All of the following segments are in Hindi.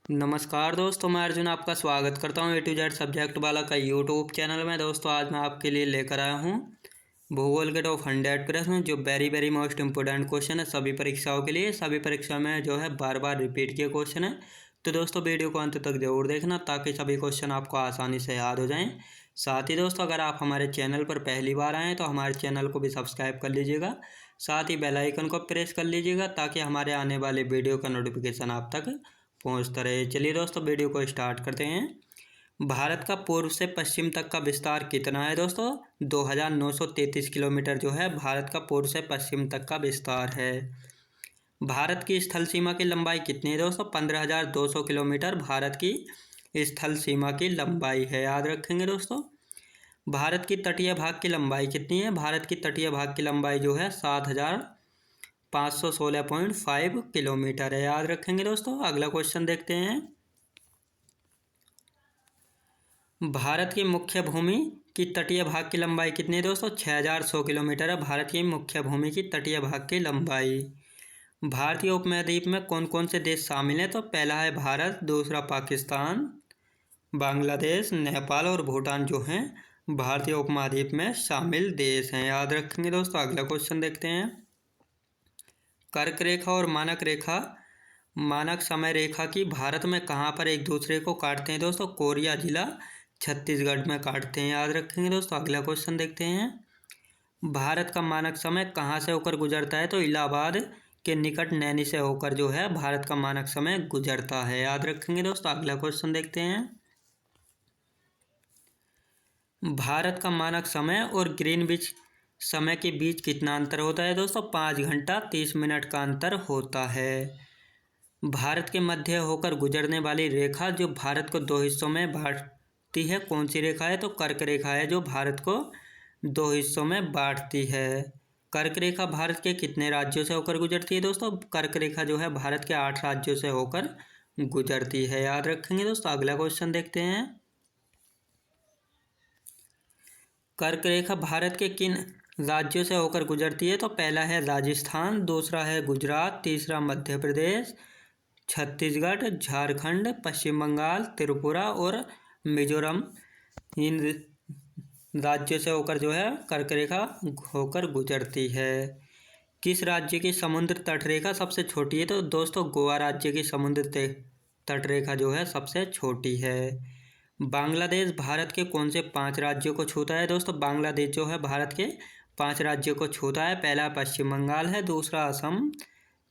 नमस्कार दोस्तों, मैं अर्जुन आपका स्वागत करता हूँ A to Z सब्जेक्ट वाला का यूट्यूब चैनल में। दोस्तों आज मैं आपके लिए लेकर आया हूँ भूगोल के टॉप 100 प्रश्न जो वेरी मोस्ट इम्पोर्टेंट क्वेश्चन है सभी परीक्षाओं के लिए। सभी परीक्षा में जो है बार बार रिपीट किए क्वेश्चन है। तो दोस्तों वीडियो को अंत तक जरूर देखना ताकि सभी क्वेश्चन आपको आसानी से याद हो जाएँ। साथ ही दोस्तों अगर आप हमारे चैनल पर पहली बार आएँ तो हमारे चैनल को भी सब्सक्राइब कर लीजिएगा। साथ ही बेल आइकन को प्रेस कर लीजिएगा ताकि हमारे आने वाले वीडियो का नोटिफिकेशन आप तक पहुँचता रहे। चलिए दोस्तों वीडियो को स्टार्ट करते हैं। भारत का पूर्व से पश्चिम तक का विस्तार कितना है दोस्तों? 2933 किलोमीटर जो है भारत का पूर्व से पश्चिम तक का विस्तार है। भारत की स्थल सीमा की लंबाई कितनी है दोस्तों? 15,200 किलोमीटर भारत की स्थल सीमा की लंबाई है, याद रखेंगे दोस्तों। भारत की तटीय भाग की लंबाई कितनी है? भारत की तटीय भाग की लंबाई जो है 7,516.5 किलोमीटर है, याद रखेंगे दोस्तों। अगला क्वेश्चन देखते हैं। भारत की मुख्य भूमि की तटीय भाग की लंबाई कितनी है दोस्तों? 6,100 किलोमीटर है भारत की मुख्य भूमि की तटीय भाग की लंबाई। भारतीय उपमहाद्वीप में कौन कौन से देश शामिल हैं? तो पहला है भारत, दूसरा पाकिस्तान, बांग्लादेश, नेपाल और भूटान जो हैं भारतीय उपमहाद्वीप में शामिल देश हैं, याद रखेंगे दोस्तों। अगला क्वेश्चन देखते हैं। कर्क रेखा और मानक समय रेखा की भारत में कहाँ पर एक दूसरे को काटते हैं दोस्तों? कोरिया जिला छत्तीसगढ़ में काटते हैं, याद रखेंगे दोस्तों। अगला क्वेश्चन देखते हैं। भारत का मानक समय कहाँ से होकर गुजरता है? तो इलाहाबाद के निकट नैनी से होकर जो है भारत का मानक समय गुजरता है, याद रखेंगे दोस्तों। अगला क्वेश्चन देखते हैं। भारत का मानक समय और ग्रीनविच समय के बीच कितना अंतर होता है दोस्तों? 5 घंटा 30 मिनट का अंतर होता है। भारत के मध्य होकर गुजरने वाली रेखा जो भारत को दो हिस्सों में बांटती है, कौन सी रेखा है? तो कर्क रेखा है जो भारत को दो हिस्सों में बांटती है। कर्क रेखा भारत के कितने राज्यों से होकर गुजरती है दोस्तों? कर्क रेखा जो है भारत के 8 राज्यों से होकर गुजरती है, याद रखेंगे दोस्तों। अगला क्वेश्चन देखते हैं। कर्क रेखा भारत के किन राज्यों से होकर गुजरती है? तो पहला है राजस्थान, दूसरा है गुजरात, तीसरा मध्य प्रदेश, छत्तीसगढ़, झारखंड, पश्चिम बंगाल, त्रिपुरा और मिजोरम। इन राज्यों से होकर जो है कर्क रेखा होकर गुजरती है। किस राज्य की समुद्र तट रेखा सबसे छोटी है? तो दोस्तों गोवा राज्य की समुद्र तट रेखा जो है सबसे छोटी है। बांग्लादेश भारत के कौन से 5 राज्यों को छूता है दोस्तों? बांग्लादेश जो है भारत के 5 राज्यों को छूता है। पहला पश्चिम बंगाल है, दूसरा असम,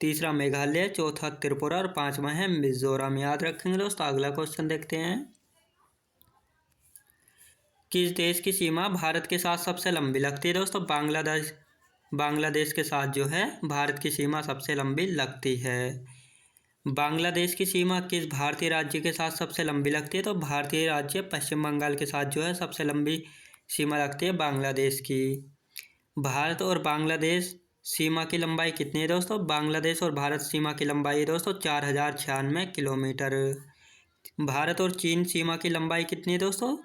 तीसरा मेघालय, चौथा त्रिपुरा और पांचवा है मिजोरम, याद रखेंगे दोस्तों। अगला क्वेश्चन देखते हैं। किस देश की सीमा भारत के साथ सबसे लंबी लगती है दोस्तों? बांग्लादेश के साथ जो है भारत की सीमा सबसे लंबी लगती है। बांग्लादेश की सीमा किस भारतीय राज्य के साथ सबसे लंबी लगती है? तो भारतीय राज्य पश्चिम बंगाल के साथ जो है सबसे लंबी सीमा लगती है बांग्लादेश की। भारत और बांग्लादेश सीमा की लंबाई कितनी है दोस्तों? बांग्लादेश और भारत सीमा की लंबाई है दोस्तों 4,096 किलोमीटर। भारत और चीन सीमा की लंबाई कितनी है दोस्तों?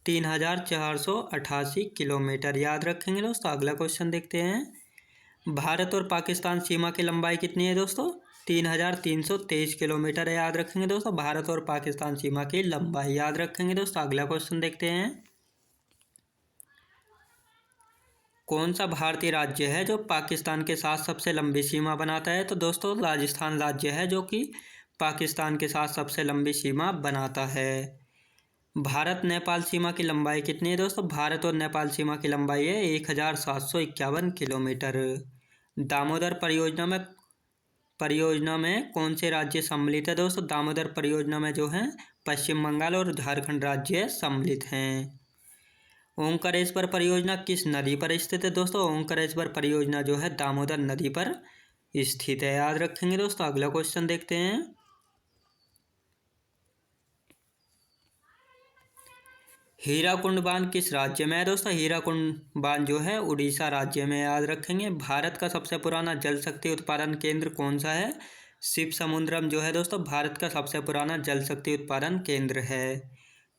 3,488 किलोमीटर, याद रखेंगे दोस्तों। अगला क्वेश्चन देखते हैं। भारत और पाकिस्तान सीमा की लंबाई कितनी है दोस्तों? 3,323 किलोमीटर है, याद रखेंगे दोस्तों। भारत और पाकिस्तान सीमा की लंबाई याद रखेंगे दोस्तों। अगला क्वेश्चन देखते हैं। कौन सा भारतीय राज्य है जो पाकिस्तान के साथ सबसे लंबी सीमा बनाता है? तो दोस्तों राजस्थान राज्य है जो कि पाकिस्तान के साथ सबसे लंबी सीमा बनाता है। भारत नेपाल सीमा की लंबाई कितनी है दोस्तों? भारत और नेपाल सीमा की लंबाई है 1,751 किलोमीटर। दामोदर परियोजना में कौन से राज्य सम्मिलित है दोस्तों? दामोदर परियोजना में जो है पश्चिम बंगाल और झारखंड राज्य सम्मिलित हैं। ओंकारेश्वर परियोजना किस नदी पर स्थित है दोस्तों? ओंकारेश्वर परियोजना जो है दामोदर नदी पर स्थित है, याद रखेंगे दोस्तों। अगला क्वेश्चन देखते हैं। हीराकुंड बांध किस राज्य में है दोस्तों? हीराकुंड बांध जो है उड़ीसा राज्य में, याद रखेंगे। भारत का सबसे पुराना जल शक्ति उत्पादन केंद्र कौन सा है? शिव समुद्रम जो है दोस्तों भारत का सबसे पुराना जल शक्ति उत्पादन केंद्र है।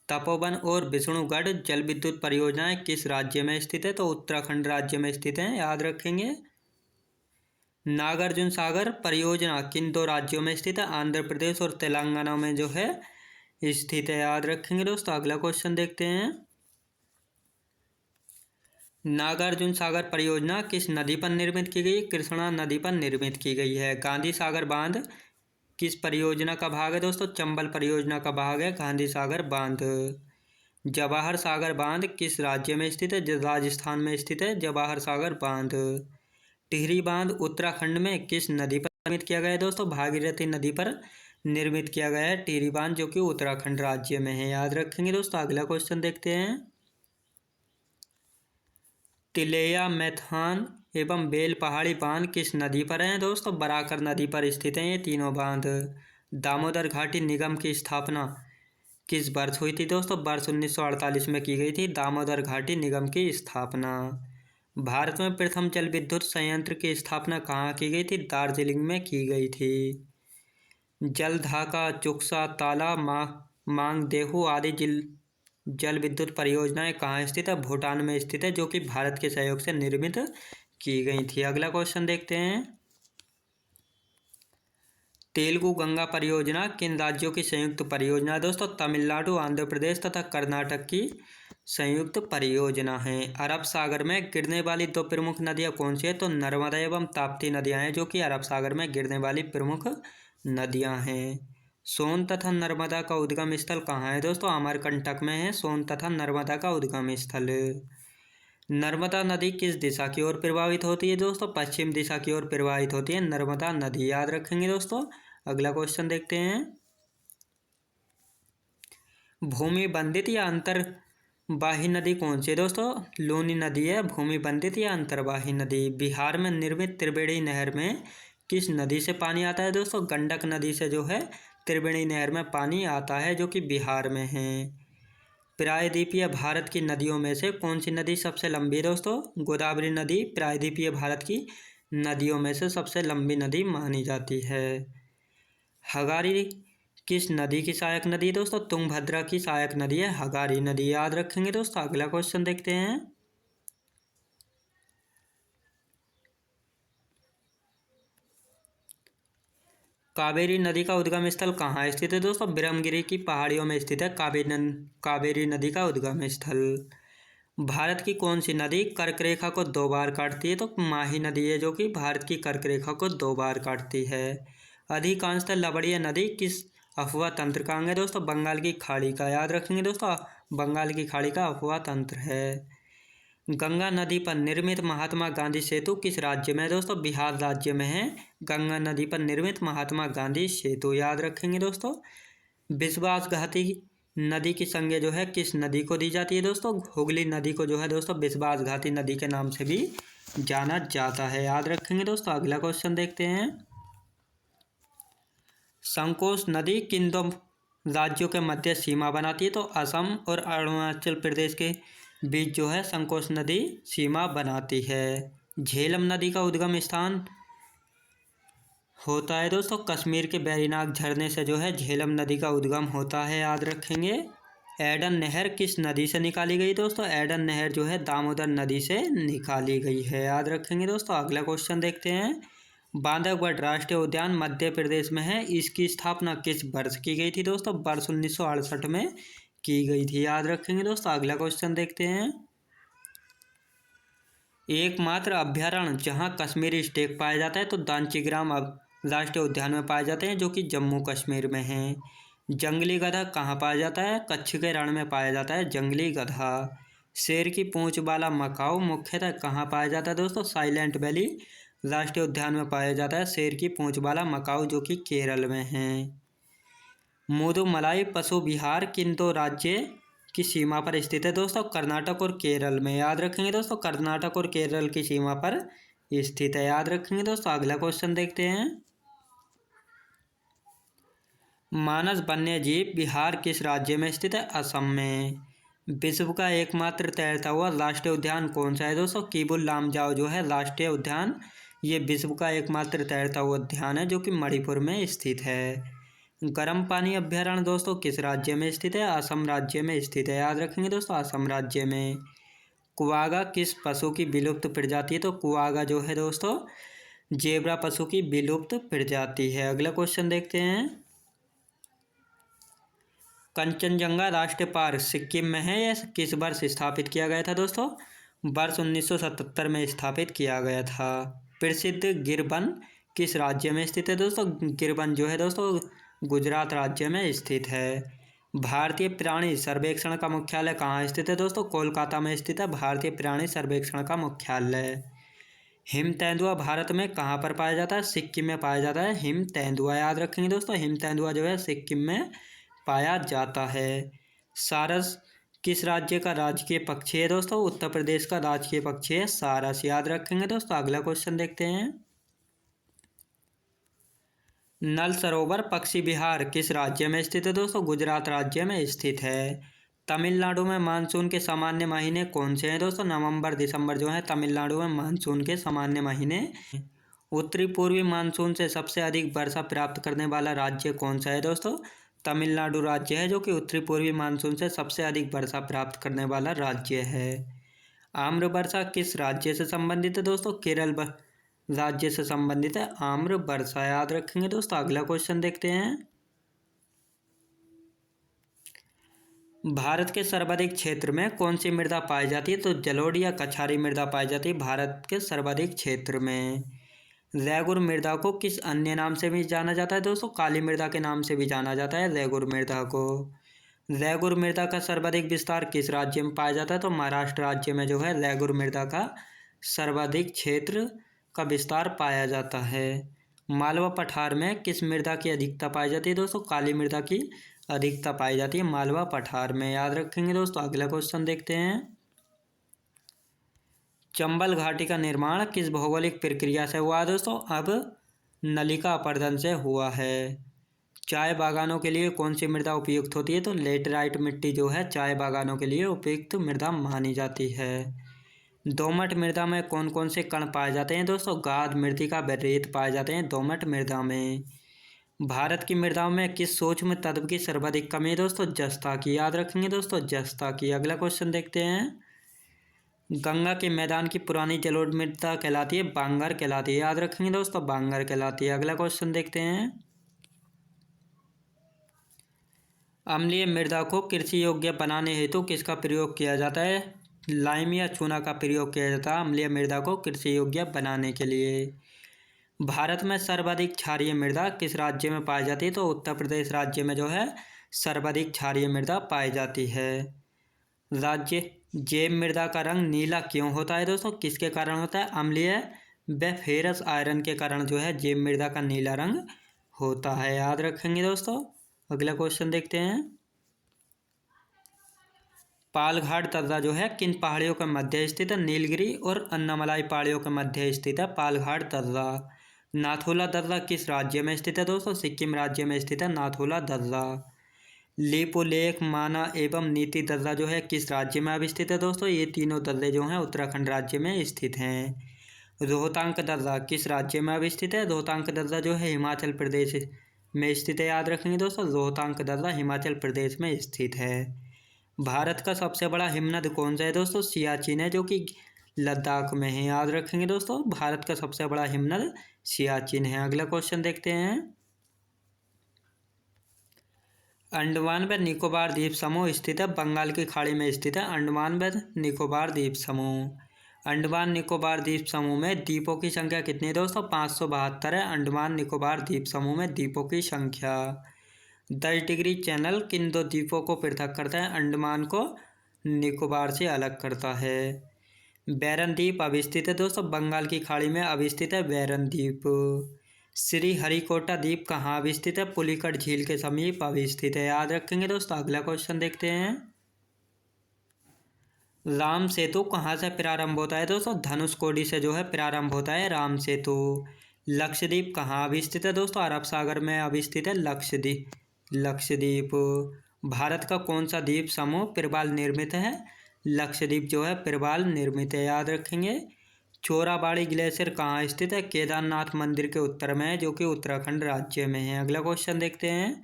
तपोवन और विष्णुगढ़ जल विद्युत परियोजनाएं किस राज्य में स्थित है? तो उत्तराखंड राज्य में स्थित है, याद रखेंगे। नागार्जुन सागर परियोजना किन दो राज्यों में स्थित है? आंध्र प्रदेश और तेलंगाना में जो है स्थित है, याद रखेंगे दोस्तों। अगला क्वेश्चन देखते हैं। नागार्जुन सागर परियोजना किस नदी पर निर्मित की गई? कृष्णा नदी पर निर्मित की गई है। गांधी सागर बांध किस परियोजना का भाग है दोस्तों? चंबल परियोजना का भाग है गांधी सागर बांध। जवाहर सागर बांध किस राज्य में स्थित है? राजस्थान में स्थित है जवाहर सागर बांध। टिहरी बांध उत्तराखंड में किस नदी पर निर्मित किया गया है दोस्तों? भागीरथी नदी पर निर्मित किया गया है टिहरी बांध, जो कि उत्तराखंड राज्य में है, याद रखेंगे दोस्तों। अगला क्वेश्चन देखते हैं। तिलैया मैथान एवं बेल पहाड़ी बांध किस नदी पर हैं दोस्तों? बराकर नदी पर स्थित हैं ये तीनों बांध। दामोदर घाटी निगम की स्थापना किस वर्ष हुई थी दोस्तों? वर्ष 1948 में की गई थी दामोदर घाटी निगम की स्थापना। भारत में प्रथम जल विद्युत संयंत्र की स्थापना कहाँ की गई थी? दार्जिलिंग में की गई थी। जलढाका, चुक्सा, ताला, मांगदेहु आदि जल विद्युत परियोजनाएं कहाँ स्थित है? भूटान में स्थित है, जो कि भारत के सहयोग से निर्मित की गई थी। अगला क्वेश्चन देखते हैं। तेलुगु गंगा परियोजना किन राज्यों की संयुक्त परियोजना है दोस्तों? तमिलनाडु, आंध्र प्रदेश तथा कर्नाटक की संयुक्त परियोजना है। अरब सागर में गिरने वाली दो प्रमुख नदियां कौन सी है? तो नर्मदा एवं ताप्ती नदियां हैं, जो कि अरब सागर में गिरने वाली प्रमुख नदियां हैं। सोन तथा नर्मदा का उद्गम स्थल कहाँ है दोस्तों? अमरकंटक में है सोन तथा नर्मदा का उद्गम स्थल। नर्मदा नदी किस दिशा की ओर प्रवाहित होती है दोस्तों? पश्चिम दिशा की ओर प्रवाहित होती है नर्मदा नदी, याद रखेंगे दोस्तों। अगला क्वेश्चन देखते हैं। भूमि बंधित या अंतर्वाही नदी कौन सी है दोस्तों? लूनी नदी है भूमि बंधित या अंतर्वाही नदी। बिहार में निर्मित त्रिवेणी नहर में किस नदी से पानी आता है दोस्तों? गंडक नदी से जो है त्रिवेणी नहर में पानी आता है, जो कि बिहार में है। प्रायद्वीपीय भारत की नदियों में से कौन सी नदी सबसे लंबी है दोस्तों? गोदावरी नदी प्रायद्वीपीय भारत की नदियों में से सबसे लंबी नदी मानी जाती है। हगारी किस नदी की सहायक नदी है दोस्तों? तुंगभद्रा की सहायक नदी है हगारी नदी, याद रखेंगे दोस्तों। अगला क्वेश्चन देखते हैं। कावेरी नदी का उद्गम स्थल कहाँ स्थित है दोस्तों? ब्रह्मगिरी की पहाड़ियों में स्थित है कावेरी नदी का उद्गम स्थल। भारत की कौन सी नदी कर्क रेखा को 2 बार काटती है? तो माही नदी है, जो कि भारत की कर्क रेखा को 2 बार काटती है। अधिकांशतः लवणीय नदी किस अफवाह तंत्र का अंग है दोस्तों? बंगाल की खाड़ी का, याद रखेंगे दोस्तों। बंगाल की खाड़ी का अफवाह तंत्र है। गंगा नदी पर निर्मित महात्मा गांधी सेतु किस राज्य में है दोस्तों? बिहार राज्य में है गंगा नदी पर निर्मित महात्मा गांधी सेतु, याद रखेंगे दोस्तों। विश्वासघाती नदी की संज्ञा जो है किस नदी को दी जाती है दोस्तों? हुगली नदी को जो है दोस्तों विश्वासघाती नदी के नाम से भी जाना जाता है, याद रखेंगे दोस्तों। अगला क्वेश्चन देखते हैं। संकोश नदी किन दो राज्यों के मध्य सीमा बनाती है? तो असम और अरुणाचल प्रदेश के बीच जो है संकोश नदी सीमा बनाती है। झेलम नदी का उद्गम स्थान होता है दोस्तों कश्मीर के बैरीनाग झरने से जो है झेलम नदी का उद्गम होता है, याद रखेंगे। एडन नहर किस नदी से निकाली गई दोस्तों? एडन नहर जो है दामोदर नदी से निकाली गई है, याद रखेंगे दोस्तों। अगला क्वेश्चन देखते हैं। बांधवगढ़ राष्ट्रीय उद्यान मध्य प्रदेश में है, इसकी स्थापना किस वर्ष की गई थी दोस्तों? वर्ष 1968 में की गई थी, याद रखेंगे दोस्तों। अगला क्वेश्चन देखते हैं। एकमात्र अभ्यारण्य जहां कश्मीरी स्टेक पाया जाता है तो दांचीग्राम राष्ट्रीय उद्यान में पाए जाते हैं, जो कि जम्मू कश्मीर में है। जंगली गधा कहाँ पाया जाता है? कच्छ के रण में पाया जाता है जंगली गधा। शेर की पूंछ वाला मकाऊ मुख्यतः कहाँ पाया जाता है दोस्तों? साइलेंट वैली राष्ट्रीय उद्यान में पाया जाता है शेर की पूंछ वाला मकाऊ, जो कि केरल में है। मुदुमलाई पशु विहार किन दो राज्य की सीमा पर स्थित है दोस्तों? कर्नाटक और केरल में, याद रखेंगे दोस्तों। कर्नाटक और केरल की सीमा पर स्थित है, याद रखेंगे दोस्तों। अगला क्वेश्चन देखते हैं। मानस वन्यजीव विहार किस राज्य में स्थित है? असम में। विश्व का एकमात्र तैरता हुआ राष्ट्रीय उद्यान कौन सा है दोस्तों? किबुल लामजाओ जो है राष्ट्रीय उद्यान, ये विश्व का एकमात्र तैरता हुआ उद्यान है, जो कि मणिपुर में स्थित है। गर्म पानी अभ्यारण्य दोस्तों किस राज्य में स्थित है? असम राज्य में स्थित है, याद रखेंगे दोस्तों। असम राज्य में। कुआगा किस पशु की विलुप्त प्रजाति है? तो कुआगा जो है दोस्तों जेब्रा पशु की विलुप्त प्रजाति है। अगला क्वेश्चन देखते हैं। कंचनजंगा राष्ट्रीय पार्क सिक्किम में है। यह किस वर्ष स्थापित किया गया था दोस्तों? वर्ष 1977 में स्थापित किया गया था। प्रसिद्ध गिर वन किस राज्य में स्थित है दोस्तों? गिर वन जो है दोस्तों गुजरात राज्य में स्थित है। भारतीय प्राणी सर्वेक्षण का मुख्यालय कहाँ स्थित है दोस्तों? कोलकाता में स्थित है भारतीय प्राणी सर्वेक्षण का मुख्यालय। हिम तेंदुआ भारत में कहाँ पर पाया जाता है? सिक्किम में पाया जाता है हिम तेंदुआ, याद रखेंगे दोस्तों। हिम तेंदुआ जो है सिक्किम में पाया जाता है। सारस किस राज्य का राजकीय पक्षी है दोस्तों? उत्तर प्रदेश का राजकीय पक्षी है सारस, याद रखेंगे दोस्तों। अगला क्वेश्चन देखते हैं। नल सरोवर पक्षी विहार किस राज्य में स्थित है दोस्तों? गुजरात राज्य में स्थित है। तमिलनाडु में मानसून के सामान्य महीने कौन से हैं दोस्तों? नवंबर दिसंबर जो है तमिलनाडु में मानसून के सामान्य महीने। उत्तरी पूर्वी मानसून से सबसे अधिक वर्षा प्राप्त करने वाला राज्य कौन सा है दोस्तों? तमिलनाडु राज्य है जो कि उत्तरी पूर्वी मानसून से सबसे अधिक वर्षा प्राप्त करने वाला राज्य है। आम्र वर्षा किस राज्य से संबंधित है दोस्तों? केरल राज्य से संबंधित है आम्र वर्षा, याद रखेंगे दोस्तों। अगला क्वेश्चन देखते हैं। भारत के सर्वाधिक क्षेत्र में कौन सी मृदा पाई जाती है? तो जलोढ़ या कछारी मृदा पाई जाती है भारत के सर्वाधिक क्षेत्र में। रैगुर मृदा को किस अन्य नाम से भी जाना जाता है दोस्तों? काली मृदा के नाम से भी जाना जाता है रैगुर मृदा को। रैगुर मृदा का सर्वाधिक विस्तार किस राज्य में पाया जाता है? तो महाराष्ट्र राज्य में जो है रैगुर मृदा का सर्वाधिक क्षेत्र का विस्तार पाया जाता है। मालवा पठार में किस मृदा की अधिकता पाई जाती है दोस्तों? काली मृदा की अधिकता पाई जाती है मालवा पठार में, याद रखेंगे दोस्तों। अगला क्वेश्चन देखते हैं। चंबल घाटी का निर्माण किस भौगोलिक प्रक्रिया से हुआ है दोस्तों? अब नलिका अपर्दन से हुआ है। चाय बागानों के लिए कौन सी मृदा उपयुक्त होती है? तो लेटराइट मिट्टी जो है चाय बागानों के लिए उपयुक्त मृदा मानी जाती है। दोमट मृदा में कौन कौन से कण पाए जाते हैं दोस्तों? गाद, मृतिका व रेत पाए जाते हैं दोमट मृदा में। भारत की मृदाओं में किस सूक्ष्म तत्व की सर्वाधिक कमी है दोस्तों? जस्ता की, याद रखेंगे दोस्तों जस्ता की। अगला क्वेश्चन देखते हैं। गंगा के मैदान की पुरानी जलोढ़ मृदा कहलाती है बांगर कहलाती है, याद रखेंगे दोस्तों बांगर कहलाती है। अगला क्वेश्चन देखते हैं। अम्लीय मृदा को कृषि योग्य बनाने हेतु किसका प्रयोग किया जाता है? लाइम या चूना का प्रयोग किया जाता है अम्लीय मृदा को कृषि योग्य बनाने के लिए। भारत में सर्वाधिक क्षारीय मृदा किस राज्य में पाई जाती है? तो उत्तर प्रदेश राज्य में जो है सर्वाधिक क्षारीय मृदा पाई जाती है। राज्य जैव मृदा का रंग नीला क्यों होता है दोस्तों? किसके कारण होता है? अम्लीय व फेरस आयरन के कारण जो है जैव मृदा का नीला रंग होता है, याद रखेंगे दोस्तों। अगला क्वेश्चन देखते हैं। पालघाट दर्रा जो है किन पहाड़ियों के मध्य स्थित है? नीलगिरी और अन्नामलाई पहाड़ियों के मध्य स्थित है पालघाट दर्रा। नाथुला दर्रा किस राज्य में स्थित है दोस्तों? सिक्किम राज्य में स्थित है नाथुला दर्रा। लिपुलेख, माना एवं नीति दर्रा जो है किस राज्य में अवस्थित है दोस्तों? ये तीनों दर्रे जो हैं उत्तराखंड राज्य में स्थित हैं। रोहतांग दर्रा किस राज्य में अवस्थित है? रोहतांग दर्रा जो है हिमाचल प्रदेश में स्थित है, याद रखेंगे दोस्तों रोहतांग दर्रा हिमाचल प्रदेश में स्थित है। भारत का सबसे बड़ा हिमनद कौन सा है दोस्तों? सियाचिन है जो कि लद्दाख में है, याद रखेंगे दोस्तों भारत का सबसे बड़ा हिमनद सियाचिन है। अगला क्वेश्चन देखते हैं। अंडमान व निकोबार द्वीप समूह स्थित है बंगाल की खाड़ी में स्थित है अंडमान व निकोबार द्वीप समूह। अंडमान निकोबार द्वीप समूह में द्वीपों की संख्या कितनी है दोस्तों? 572 है अंडमान निकोबार द्वीप समूह में द्वीपों की संख्या। 10 डिग्री चैनल किन दो द्वीपों को पृथक करता है? अंडमान को निकोबार से अलग करता है। बैरन द्वीप अवस्थित है दोस्तों बंगाल की खाड़ी में अवस्थित है बैरन द्वीप। श्री हरिकोटा द्वीप कहाँ अवस्थित है? पुलिकट झील के समीप अवस्थित है, याद रखेंगे दोस्तों। अगला क्वेश्चन देखते हैं। राम सेतु कहाँ से प्रारंभ होता है दोस्तों? धनुषकोडी से जो है प्रारंभ होता है राम सेतु। लक्षद्वीप कहाँ अवस्थित है दोस्तों? अरब सागर में अवस्थित है लक्षद्वीप। भारत का कौन सा द्वीप समूह प्रवाल निर्मित है? लक्षद्वीप जो है प्रवाल निर्मित है, याद रखेंगे। चोराबाड़ी ग्लेशियर कहाँ स्थित है? केदारनाथ मंदिर के उत्तर में है जो कि उत्तराखंड राज्य में है। अगला क्वेश्चन देखते हैं।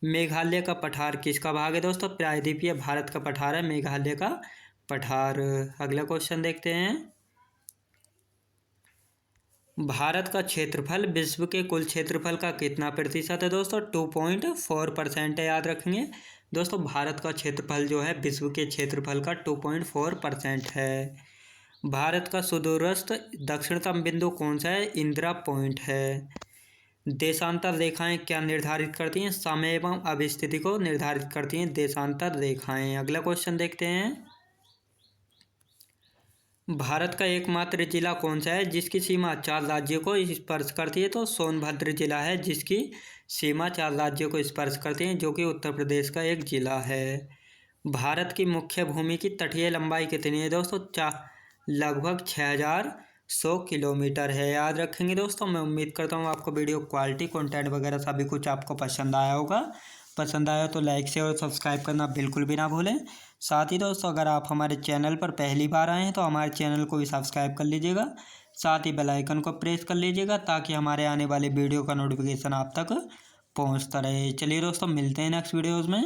मेघालय का पठार किसका भाग है दोस्तों? प्रायद्वीपीय भारत का पठार है मेघालय का पठार। अगला क्वेश्चन देखते हैं। भारत का क्षेत्रफल विश्व के कुल क्षेत्रफल का कितना प्रतिशत है दोस्तों? 2.4% है, याद रखेंगे दोस्तों। भारत का क्षेत्रफल जो है विश्व के क्षेत्रफल का 2.4% है। भारत का सुदूरस्थ दक्षिणतम बिंदु कौन सा है? इंदिरा पॉइंट है। देशांतर रेखाएं क्या निर्धारित करती हैं? समय एवं अवस्थिति को निर्धारित करती हैं देशांतर रेखाएं। अगला क्वेश्चन देखते हैं। भारत का एकमात्र जिला कौन सा है जिसकी सीमा 4 राज्यों को स्पर्श करती है? तो सोनभद्र जिला है जिसकी सीमा 4 राज्यों को स्पर्श करती है, जो कि उत्तर प्रदेश का एक जिला है। भारत की मुख्य भूमि की तटीय लंबाई कितनी है दोस्तों? लगभग 6100 किलोमीटर है, याद रखेंगे दोस्तों। मैं उम्मीद करता हूँ आपको वीडियो क्वालिटी कंटेंट वगैरह सभी कुछ आपको पसंद आया होगा। पसंद आया तो लाइक शेयर और सब्सक्राइब करना बिल्कुल भी ना भूलें। साथ ही दोस्तों अगर आप हमारे चैनल पर पहली बार आए हैं तो हमारे चैनल को भी सब्सक्राइब कर लीजिएगा। साथ ही बेल आइकन को प्रेस कर लीजिएगा ताकि हमारे आने वाले वीडियो का नोटिफिकेशन आप तक पहुंचता रहे। चलिए दोस्तों, मिलते हैं नेक्स्ट वीडियोज़ में।